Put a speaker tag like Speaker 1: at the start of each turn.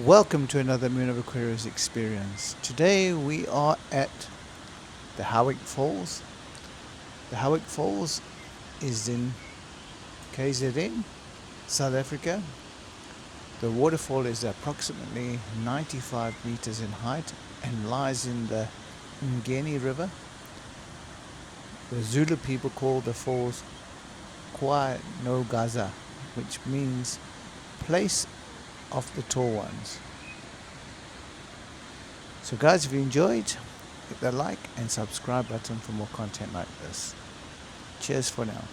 Speaker 1: Welcome to another Moonoveraquarius experience. Today we are at the Howick Falls. The Howick Falls is in KZN, South Africa. The waterfall is approximately 95 meters in height and lies in the Umgeni River. The Zulu people call the falls KwaNogqaza, which means place of the tall ones. So guys, if you enjoyed, hit that like and subscribe button for more content like this. Cheers for now.